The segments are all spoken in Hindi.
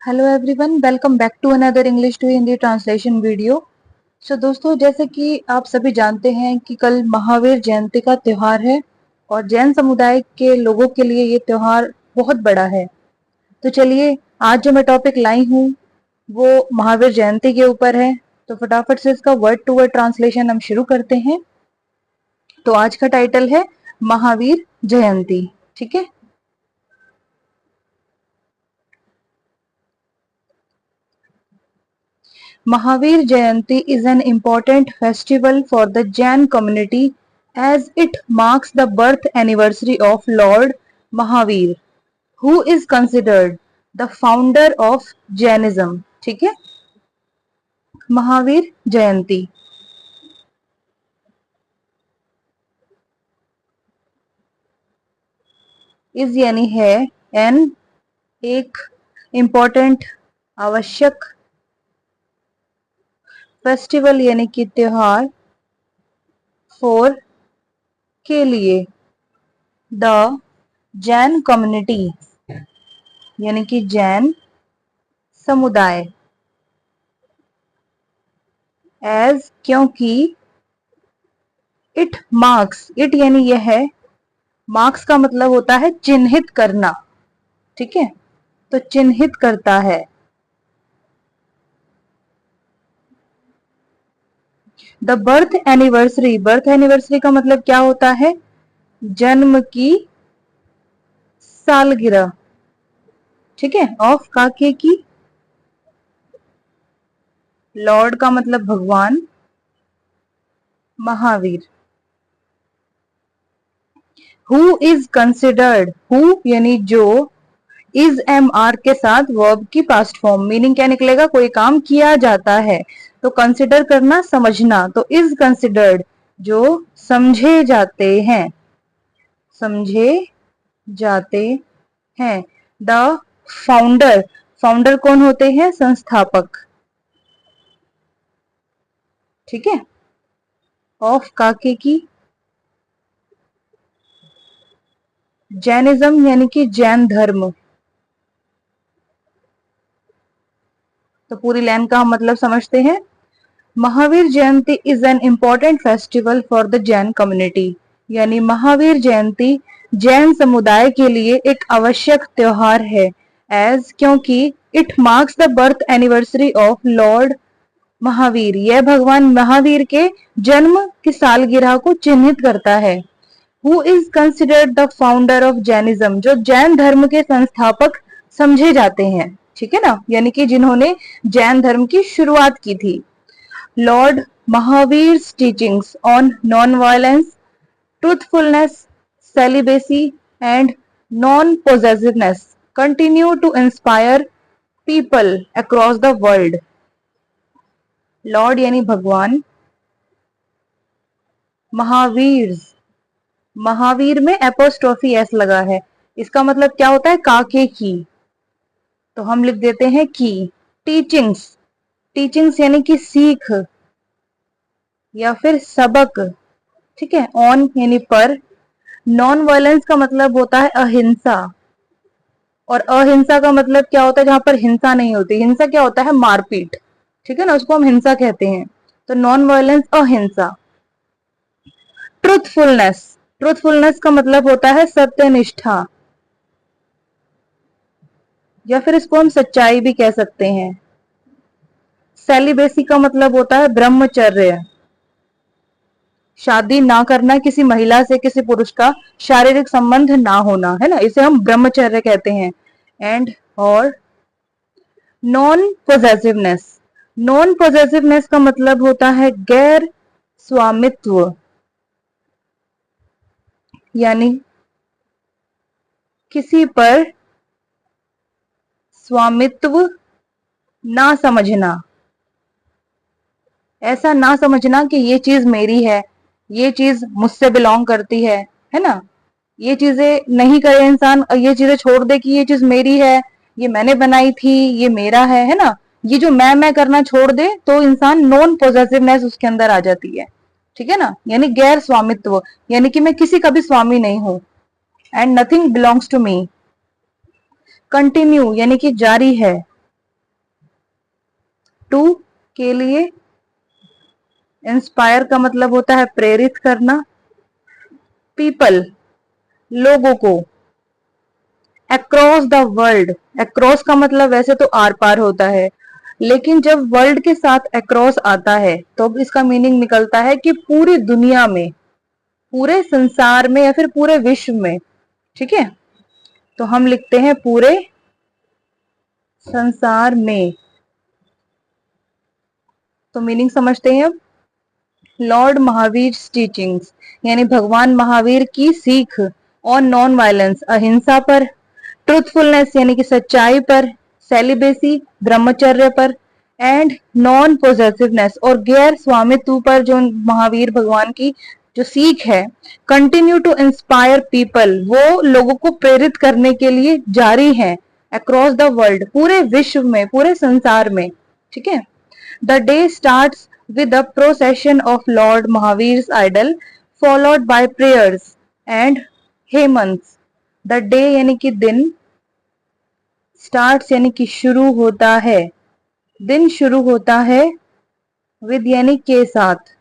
Hello everyone, welcome back to another English to Hindi translation video. दोस्तों, जैसे कि आप सभी जानते हैं कि कल महावीर जयंती का त्योहार है और जैन समुदाय के लोगों के लिए ये त्योहार बहुत बड़ा है। तो चलिए, आज जो मैं टॉपिक लाई हूँ वो महावीर जयंती के ऊपर है। तो फटाफट से इसका वर्ड टू वर्ड ट्रांसलेशन हम शुरू करते हैं। तो आज का टाइटल है महावीर जयंती। ठीक है। Mahavir Jayanti is an important festival for the Jain community as it marks the birth anniversary of Lord Mahavir, who is considered the founder of Jainism. ठीक है, महावीर जयंती इज यानी है एन एक इम्पोर्टेंट आवश्यक, फेस्टिवल यानी कि त्योहार, फॉर के लिए, द जैन कम्युनिटी यानी कि जैन समुदाय, एज क्योंकि, इट मार्क्स, इट यानी यह है, मार्क्स का मतलब होता है चिन्हित करना। ठीक है, तो चिन्हित करता है the birth anniversary. Birth anniversary का मतलब क्या होता है? जन्म की सालगिरह। ठीक है, ऑफ काके की, लॉर्ड का मतलब भगवान, Mahavir. Who is considered, who यानी जो, इज एम आर के साथ वर्ब की पास्ट फॉर्म। मीनिंग क्या निकलेगा? कोई काम किया जाता है। तो कंसिडर करना, समझना। तो इज कंसिडर्ड जो समझे जाते हैं, समझे जाते हैं। द फाउंडर, फाउंडर कौन होते हैं? संस्थापक। ठीक है, ऑफ काके की, जैनिज्म यानी कि जैन धर्म। तो पूरी लाइन का हम मतलब समझते हैं। Mahavir Jayanti is an important festival for the Jain community, यानी महावीर जयंती जैन समुदाय के लिए एक आवश्यक त्योहार है। एज क्योंकि, it marks the birth anniversary of lord Mahavir, यह भगवान महावीर के जन्म की सालगिरह को चिन्हित करता है। Who is considered the founder of Jainism, जो जैन धर्म के संस्थापक समझे जाते हैं। ठीक है ना, यानी कि जिन्होंने जैन धर्म की शुरुआत की थी। Lord Mahavir's teachings on non-violence, truthfulness, celibacy and non-possessiveness continue to inspire people across the world. Lord यानी भगवान, महावीर, महावीर में एपोस्ट्रोफी एस लगा है। इसका मतलब क्या होता है? काके की। तो हम लिख देते हैं की। टीचिंग्स, टीचिंग्स यानी कि सीख या फिर सबक। ठीक है, ऑन यानी पर। नॉन वायलेंस का मतलब होता है अहिंसा, और अहिंसा का मतलब क्या होता है? जहां पर हिंसा नहीं होती। हिंसा क्या होता है? मारपीट। ठीक है ना, उसको हम हिंसा कहते हैं। तो नॉन वायलेंस अहिंसा। ट्रुथफुलनेस, ट्रुथफुलनेस का मतलब होता है सत्यनिष्ठा, या फिर इसको हम सच्चाई भी कह सकते हैं। सेलिबेसी का मतलब होता है ब्रह्मचर्य, शादी ना करना, किसी महिला से, किसी पुरुष का शारीरिक संबंध ना होना, है ना, इसे हम ब्रह्मचर्य कहते हैं। एंड और नॉन पोजेसिवनेस, नॉन पोजेसिवनेस का मतलब होता है गैर स्वामित्व, यानी किसी पर स्वामित्व ना समझना, ऐसा ना समझना कि ये चीज मेरी है, ये चीज मुझसे बिलोंग करती है ना। ये चीजें नहीं करे इंसान, और ये चीजें छोड़ दे कि ये चीज मेरी है, ये मैंने बनाई थी, ये मेरा है ना। ये जो मैं करना छोड़ दे तो इंसान नॉन पोजेसिवनेस उसके अंदर आ जाती है। ठीक है ना, यानी गैर स्वामित्व, यानी कि मैं किसी का भी स्वामी नहीं हूं। And nothing belongs to me. Continue यानी कि जारी है, टू के लिए, इंस्पायर का मतलब होता है प्रेरित करना, पीपल लोगों को, अक्रॉस द वर्ल्ड, अक्रॉस का मतलब वैसे तो आर पार होता है, लेकिन जब वर्ल्ड के साथ अक्रॉस आता है तो अब इसका मीनिंग निकलता है कि पूरी दुनिया में, पूरे संसार में या फिर पूरे विश्व में। ठीक है, तो हम लिखते हैं पूरे संसार में। तो मीनिंग समझते हैं अब। लॉर्ड महावीर टीचिंग्स यानी भगवान महावीर की सीख ऑन नॉन वायलेंस, अहिंसा पर, ट्रूथफुलनेस यानी कि सच्चाई पर, सेलिबेसी ब्रह्मचर्य पर, एंड नॉन पोजेसिवनेस और गैर स्वामित्व पर जो महावीर भगवान की जो सीख है, कंटिन्यू टू इंस्पायर पीपल, वो लोगों को प्रेरित करने के लिए जारी है, अक्रॉस द वर्ल्ड, पूरे विश्व में, पूरे संसार में। ठीक है, the day starts with the procession of Lord Mahavir's idol followed by prayers and hymns. The day यानी कि दिन, starts यानी कि शुरू होता है, दिन शुरू होता है, with यानी के साथ,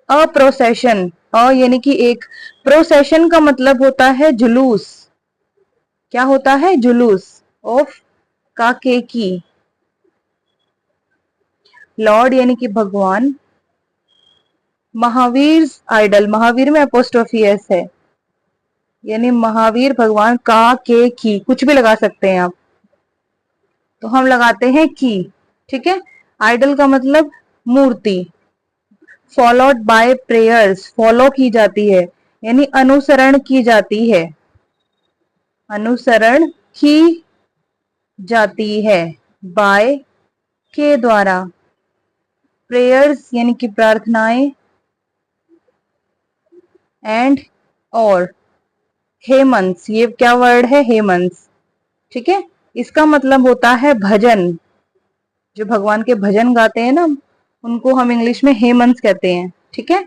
अ प्रोसेशन, अ यानी कि एक, प्रोसेशन का मतलब होता है जुलूस, क्या होता है जुलूस, ऑफ का के की, लॉर्ड यानी कि भगवान, महावीर आइडल, महावीर में अपोस्ट्रोफी एस है, यानी महावीर भगवान का के की, कुछ भी लगा सकते हैं आप, तो हम लगाते हैं की। ठीक है, आइडल का मतलब मूर्ति, फॉलोड बाय प्रेयर्स, फॉलो की जाती है यानी अनुसरण की जाती है, अनुसरण की जाती है, बाय के द्वारा, प्रेयर्स यानी कि प्रार्थनाएं, एंड और हेमंस, ये क्या वर्ड है हेमंस। ठीक है, इसका मतलब होता है भजन, जो भगवान के भजन गाते हैं ना, उनको हम इंग्लिश में हेमंस कहते हैं। ठीक है,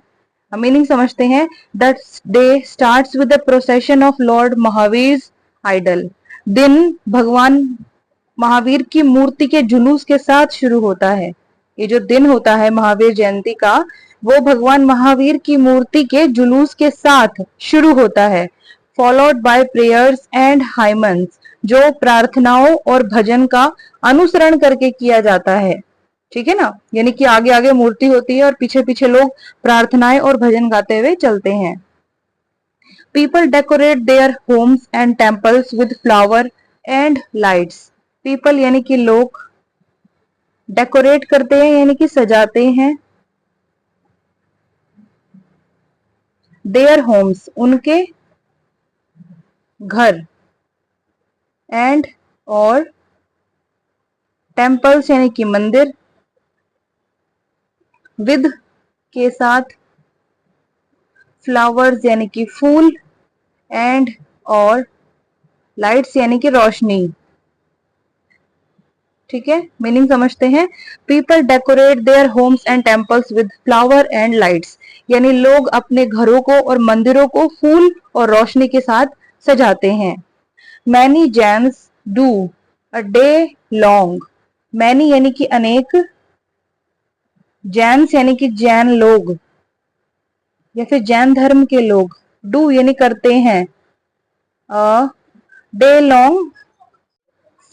हम मीनिंग समझते हैं। That day starts with the procession of lord Mahavir idol, दिन भगवान महावीर की मूर्ति के जुलूस के साथ शुरू होता है। ये जो दिन होता है महावीर जयंती का, वो भगवान महावीर की मूर्ति के जुलूस के साथ शुरू होता है, फॉलोड बाय प्रेयर्स एंड हाइमन्स, जो प्रार्थनाओं और भजन का अनुसरण करके किया जाता है। ठीक है ना, यानी कि आगे आगे मूर्ति होती है और पीछे पीछे लोग प्रार्थनाएं और भजन गाते हुए चलते हैं। People decorate their homes and temples with flower and lights, people यानी कि लोग, डेकोरेट करते हैं यानी कि सजाते हैं, देयर होम्स उनके घर, एंड और टेम्पल्स यानी कि मंदिर, विद के साथ, फ्लावर्स यानी कि फूल, एंड और लाइट्स यानी कि रोशनी। ठीक है, मीनिंग समझते हैं। People decorate their homes and temples with flower and lights, यानी लोग अपने घरों को और मंदिरों को फूल और रोशनी के साथ सजाते हैं। Many Jains do a day long, many यानी कि अनेक, जैन्स यानी कि जैन लोग या फिर जैन धर्म के लोग, डू यानी करते हैं, day long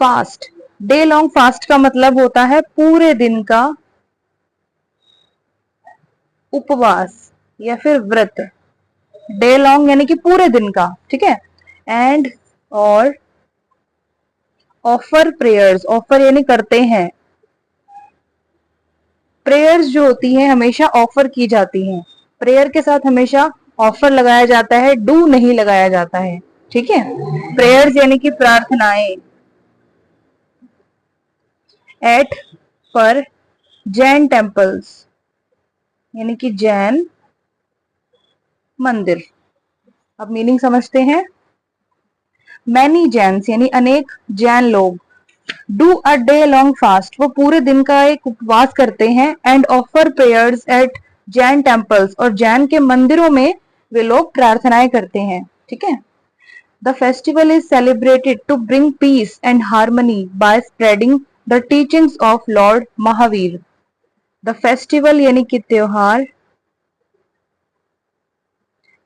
fast, day long fast का मतलब होता है पूरे दिन का उपवास या फिर व्रत, डे लॉन्ग यानी कि पूरे दिन का। ठीक है, एंड और ऑफर प्रेयर्स, ऑफर यानी करते हैं, प्रेयर्स जो होती हैं हमेशा ऑफर की जाती हैं, प्रेयर के साथ हमेशा ऑफर लगाया जाता है, डू नहीं लगाया जाता है। ठीक है, प्रेयर्स यानी कि प्रार्थनाएं, एट पर जैन टेम्पल्स यानी कि जैन मंदिर। अब मीनिंग समझते हैं। मैनी जैन्स यानी अनेक जैन लोग, do a day long fast, वो पूरे दिन का एक उपवास करते हैं, and offer prayers at Jain temples, और जैन के मंदिरों में वे लोग प्रार्थनाएं करते हैं। ठीक है, the festival is celebrated to bring peace and harmony by spreading the teachings of lord Mahavir. The festival यानी कि त्योहार,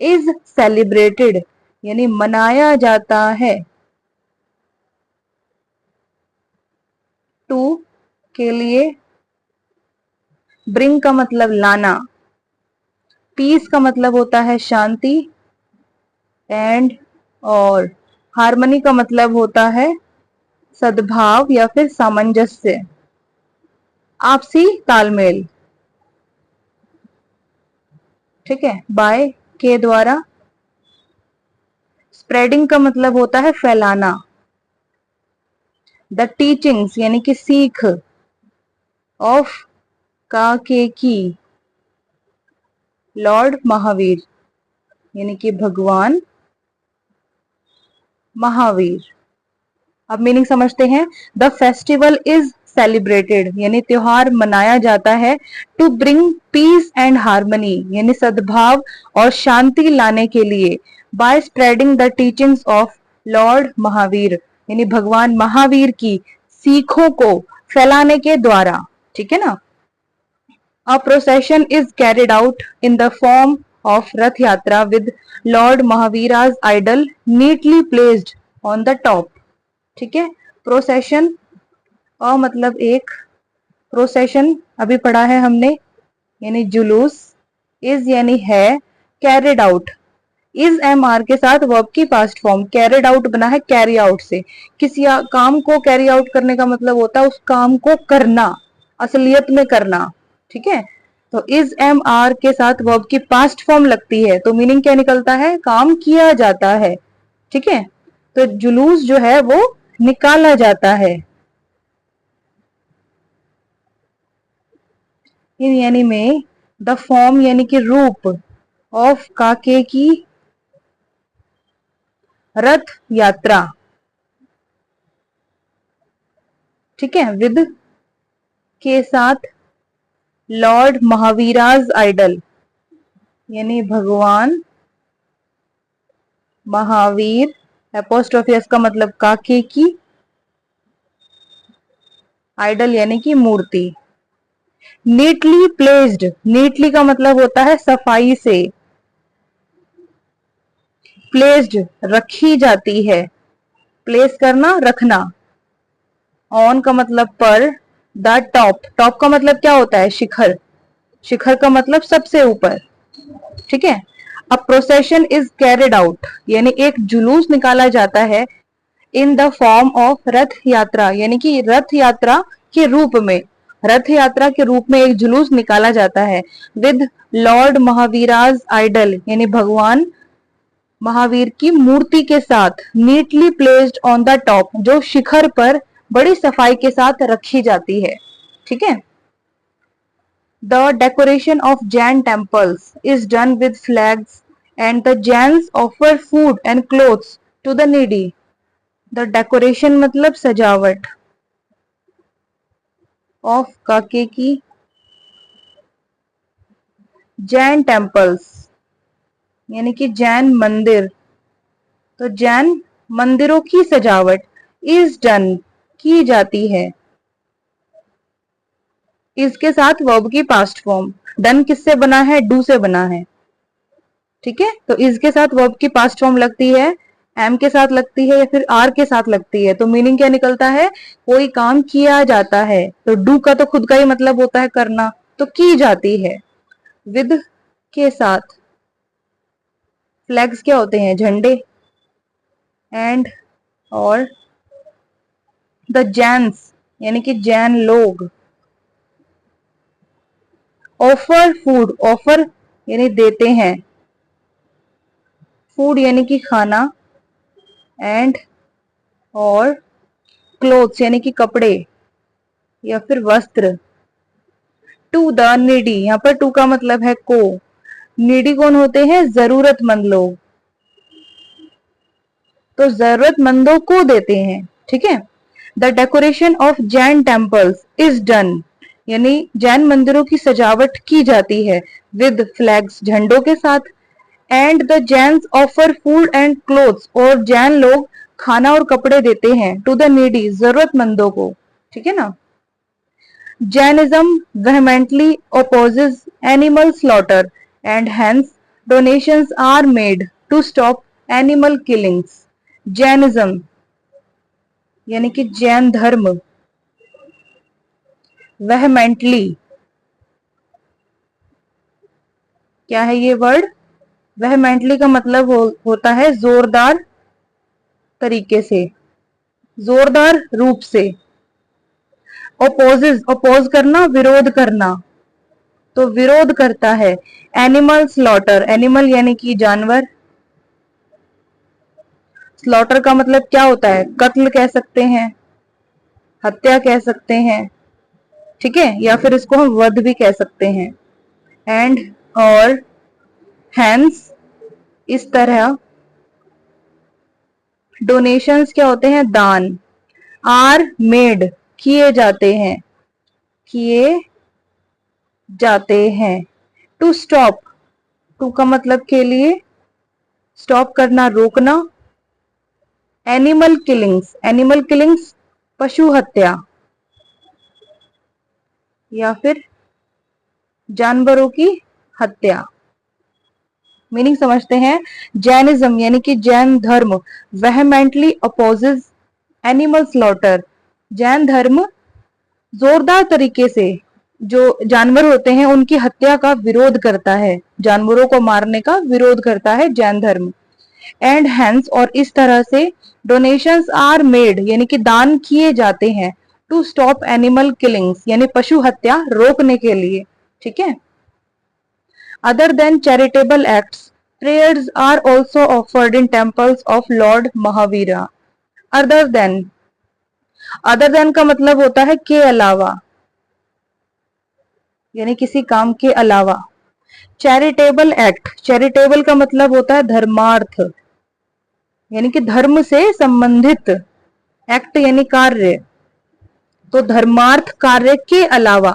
इज सेलिब्रेटेड यानी मनाया जाता है, टू के लिए, ब्रिंग का मतलब लाना, पीस का मतलब होता है शांति, एंड और हार्मनी का मतलब होता है सद्भाव या फिर सामंजस्य, आपसी तालमेल। ठीक है, बाय के द्वारा। स्प्रेडिंग का मतलब होता है फैलाना। द टीचिंग्स यानी कि सीख, ऑफ का के की, लॉर्ड महावीर यानी कि भगवान महावीर। अब मीनिंग समझते हैं। द फेस्टिवल इज सेलिब्रेटेड यानी त्योहार मनाया जाता है, to bring peace and harmony यानी सद्भाव और शांति लाने के लिए, by spreading the teachings of lord Mahavir यानी भगवान महावीर की सीखों को फैलाने के द्वारा। ठीक है ना। A procession is carried out in the form of rath yatra with lord Mahavir's idol neatly placed on the top. ठीक है, प्रोसेशन मतलब एक, प्रोसेशन अभी पढ़ा है हमने यानी जुलूस, इज यानी है, carried out, is am are के साथ वर्ब की पास्ट फॉर्म, कैरिड आउट बना है कैरी आउट से। किसी काम को कैरी आउट करने का मतलब होता है उस काम को करना, असलियत में करना। ठीक है, तो इज एम आर के साथ वर्ब की पास्ट फॉर्म लगती है तो मीनिंग क्या निकलता है, काम किया जाता है। ठीक है, तो जुलूस जो है वो निकाला जाता है। इन यानी में, द फॉर्म यानी कि रूप, ऑफ काके की रथ यात्रा। ठीक है, विद के साथ लॉर्ड महावीराज आइडल यानी भगवान महावीर, एपोस्ट्रोफी एस का मतलब काके की, आइडल यानी कि मूर्ति। नीटली प्लेस्ड, नीटली का मतलब होता है सफाई से, प्लेस्ड रखी जाती है, प्लेस करना रखना। ऑन का मतलब पर, द टॉप, टॉप का मतलब क्या होता है, शिखर, शिखर का मतलब सबसे ऊपर। ठीक है, अ प्रोसेशन इज कैरिड आउट यानी एक जुलूस निकाला जाता है, इन द फॉर्म ऑफ रथ यात्रा यानी कि रथ यात्रा के रूप में, रथ यात्रा के रूप में एक जुलूस निकाला जाता है, विद लॉर्ड महावीराज आइडल यानी भगवान महावीर की मूर्ति के साथ, neatly placed on the top जो शिखर पर बड़ी सफाई के साथ रखी जाती है। ठीक है, the decoration of Jain temples is done with flags and the Jains offer food and clothes to the needy. The decoration मतलब सजावट, ऑफ काके की जैन टेम्पल्स यानी कि जैन मंदिर, तो जैन मंदिरों की सजावट इज डन की जाती है, इसके साथ वर्ब की पास्ट फॉर्म। डन किससे बना है, डू से बना है। ठीक है, तो इसके साथ वर्ब की पास्ट फॉर्म लगती है, एम के साथ लगती है या फिर आर के साथ लगती है, तो मीनिंग क्या निकलता है, कोई काम किया जाता है। तो डू का तो खुद का ही मतलब होता है करना, तो की जाती है। विद के साथ, फ्लैग्स क्या होते हैं, झंडे, एंड और द जैन्स यानी कि जैन लोग, ऑफर फूड, ऑफर यानी देते हैं, फूड यानी कि खाना, एंड और क्लोथ्स यानी कि कपड़े या फिर वस्त्र, टू द नीडी, यहाँ पर टू का मतलब है को, नीडी कौन होते हैं, जरूरतमंद लोग, तो जरूरतमंदों को देते हैं। ठीक है, the decoration of Jain temples is done यानी जैन मंदिरों की सजावट की जाती है, विद फ्लैग्स झंडों के साथ, and the Jains offer food and clothes और जैन लोग खाना और कपड़े देते हैं, टू द नीडी जरूरतमंदों को। ठीक है ना। Jainism vehemently opposes animal slaughter and hence donations are made to stop animal killings. Jainism यानी कि जैन धर्म, vehemently क्या है ये वर्ड? vehemently का मतलब होता है जोरदार तरीके से, जोरदार रूप से। ओपोजेस, ओपोज करना, विरोध करना, तो विरोध करता है। एनिमल स्लॉटर, एनिमल यानी कि जानवर, स्लॉटर का मतलब क्या होता है? कत्ल कह सकते हैं, हत्या कह सकते हैं, ठीक है, या फिर इसको हम वध भी कह सकते हैं। एंड और हैंस, इस तरह। डोनेशंस क्या होते हैं? दान। आर मेड, किए जाते हैं, किए जाते हैं। टू स्टॉप, टू का मतलब के लिए, स्टॉप करना, रोकना। एनिमल किलिंग्स, एनिमल किलिंग्स पशु हत्या या फिर जानवरों की हत्या। मीनिंग समझते हैं। जैनिज्म यानी कि जैन धर्म वेहेमेंटली अपोजेस एनिमल स्लॉटर, जैन धर्म जोरदार तरीके से जो जानवर होते हैं उनकी हत्या का विरोध करता है, जानवरों को मारने का विरोध करता है जैन धर्म। एंड हेंस, और इस तरह से डोनेशंस आर मेड यानी कि दान किए जाते हैं टू स्टॉप एनिमल किलिंग्स यानी पशु हत्या रोकने के लिए, ठीक है। Other than charitable acts, prayers are also offered in temples of Lord Mahavira. Other than, other than का मतलब होता है के अलावा, यानी किसी काम के अलावा। चैरिटेबल एक्ट, चैरिटेबल का मतलब होता है धर्मार्थ, यानी कि धर्म से संबंधित। एक्ट यानी कार्य, तो धर्मार्थ कार्य के अलावा।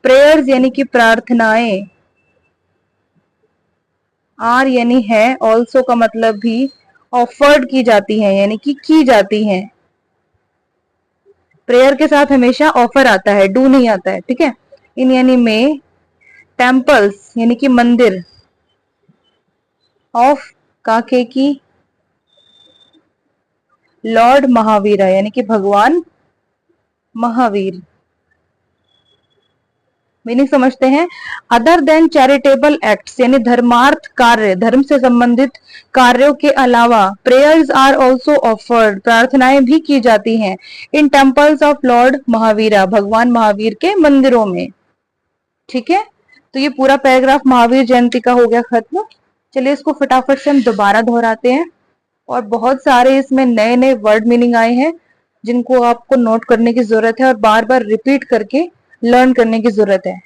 प्रेयर्स यानी कि प्रार्थनाएं। आर यानी है, ऑल्सो का मतलब भी, ऑफर्ड की जाती है यानी कि की जाती है। प्रेयर के साथ हमेशा ऑफर आता है, डू नहीं आता है, ठीक है। इन यानी में, टेम्पल्स यानी कि मंदिर, ऑफ काके की, लॉर्ड महावीरा यानी कि भगवान महावीर। मीनिंग समझते हैं। अदर देन चैरिटेबल एक्ट्स यानी धर्मार्थ कार्य, धर्म से संबंधित कार्यों के अलावा। प्रेयर्स आर ऑल्सो ऑफर्ड, प्रार्थनाएं भी की जाती हैं। In temples of lord Mahavira, भगवान महावीर के मंदिरों में, ठीक है। तो ये पूरा पैराग्राफ महावीर जयंती का हो गया खत्म। चलिए इसको फटाफट से हम दोबारा दोहराते हैं। और बहुत सारे इसमें नए नए वर्ड मीनिंग आए हैं जिनको आपको नोट करने की जरूरत है और बार बार रिपीट करके लर्न करने की जरूरत है,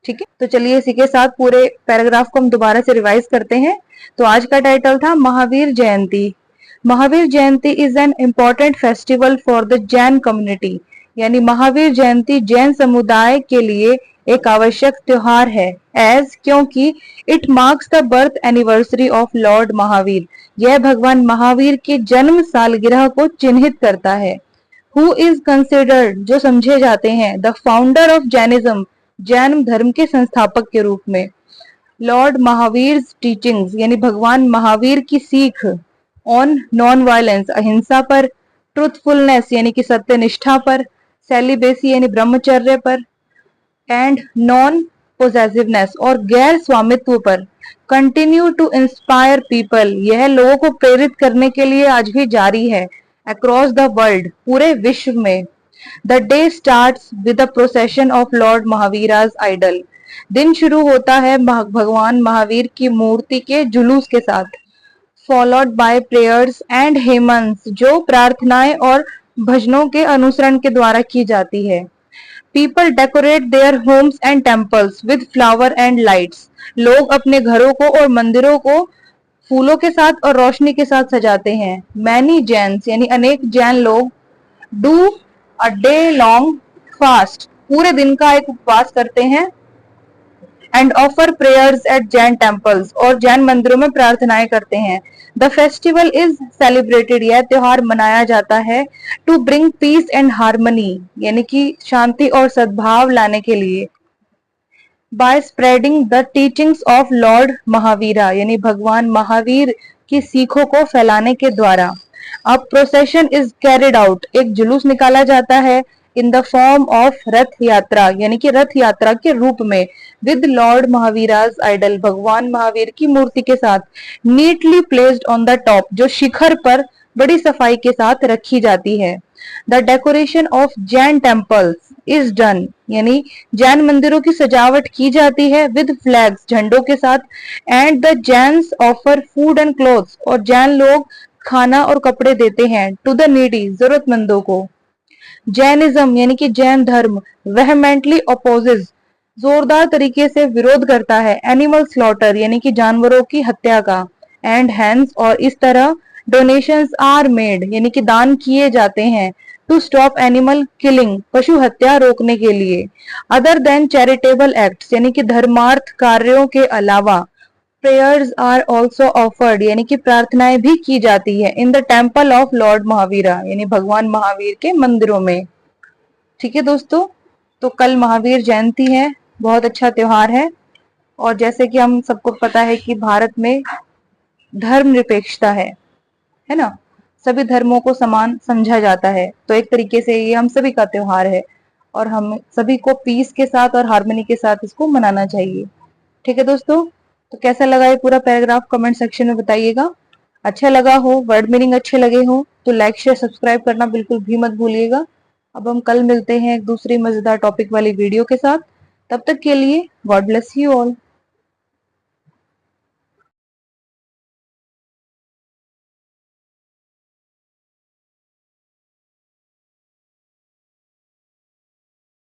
ठीक है। तो चलिए इसी के साथ पूरे पैराग्राफ को हम दोबारा से रिवाइज करते हैं। तो आज का टाइटल था Mahavir Jayanti. Mahavir Jayanti is an important festival for the Jain community, यानी महावीर जयंती जैन समुदाय के लिए एक आवश्यक त्योहार है। एज, क्योंकि it marks the birth anniversary of lord Mahavir, यह भगवान महावीर के जन्म सालगिरह को चिन्हित करता है। हु इज कंसिडर्ड, जो समझे जाते हैं, the founder of Jainism, Jain धर्म के संस्थापक के रूप में। लॉर्ड महावीर टीचिंग्स यानी भगवान महावीर की सीख, ऑन नॉन वायलेंस, अहिंसा पर, ट्रुथफुलनेस यानी कि सत्यनिष्ठा पर, सेलिबेसी यानी ब्रह्मचर्य पर, एंड नॉन पोजेसिवनेस और गैर स्वामित्व पर, कंटिन्यू टू इंस्पायर पीपल, यह लोगों को प्रेरित करने के लिए आज भी जारी है। अक्रॉस द वर्ल्ड, पूरे विश्व में। The day starts with the procession of lord Mahavir's idol, दिन शुरू होता है भगवान महावीर की मूर्ति के जुलूस के साथ। फॉलोड बाय प्रेयर्स एंड हेमन्स, जो प्रार्थनाएं और भजनों के अनुसरण के द्वारा की जाती है। People decorate their homes and temples with flower and lights, लोग अपने घरों को और मंदिरों को फूलों के साथ और रोशनी के साथ सजाते हैं। मैनी जैन्स यानी अनेक जैन लोग, do a day long fast, पूरे दिन का एक उपवास करते हैं। And offer prayers at Jain temples, और जैन मंदिरों में प्रार्थनाएं करते हैं। द फेस्टिवल इज सेलिब्रेटेड, यह त्योहार मनाया जाता है to bring peace and harmony, यानी कि शांति और सद्भाव लाने के लिए। By spreading the teachings of lord Mahavira, यानी भगवान महावीर की सीखों को फैलाने के द्वारा। A procession is carried out, एक जुलूस निकाला जाता है इन द फॉर्म ऑफ रथ यात्रा, यानी कि रथ यात्रा के रूप में, विद लॉर्ड महावीराज आइडल, भगवान महावीर की मूर्ति के साथ, neatly placed on the top, जो शिखर पर बड़ी सफाई के साथ रखी जाती है। The decoration of Jain temples is done, यानी जैन मंदिरों की सजावट की जाती है विद फ्लैग्स, झंडों के साथ। And the Jains offer food and clothes, और जैन लोग खाना और कपड़े देते हैं टू द नीडी, जरूरतमंदों को। जैनिज्म, यानी कि जैन धर्म, वेहमेंटली अपोजेस, जोरदार तरीके से विरोध करता है एनिमल स्लॉटर, यानी कि जानवरों की हत्या का। एंड हैंस, और इस तरह डोनेशंस आर मेड, यानी कि दान किए जाते हैं टू स्टॉप एनिमल किलिंग, पशु हत्या रोकने के लिए। अदर देन चैरिटेबल एक्ट्स, यानी कि धर्मार्थ कार्यों के अलावा, प्रेयर्स आर ऑल्सो ऑफर्ड, यानी कि प्रार्थनाएं भी की जाती है in the temple of lord Mahavira, यानी भगवान महावीर के मंदिरों में। ठीक है दोस्तों, तो कल महावीर जयंती है, बहुत अच्छा त्योहार है। और जैसे कि हम सबको पता है कि भारत में धर्मनिरपेक्षता है ना, सभी धर्मों को समान समझा जाता है, तो एक तरीके से ये हम सभी का त्योहार है, और हम सभी को पीस के साथ और हार्मनी के साथ इसको मनाना चाहिए। ठीक है दोस्तों, तो कैसा लगा ये पूरा पैराग्राफ कमेंट सेक्शन में बताइएगा। अच्छा लगा हो, वर्ड मीनिंग अच्छे लगे हो, तो लाइक शेयर सब्सक्राइब करना बिल्कुल भी मत भूलिएगा। अब हम कल मिलते हैं एक दूसरी मजेदार टॉपिक वाली वीडियो के साथ। तब तक के लिए गॉड ब्लेस यू ऑल।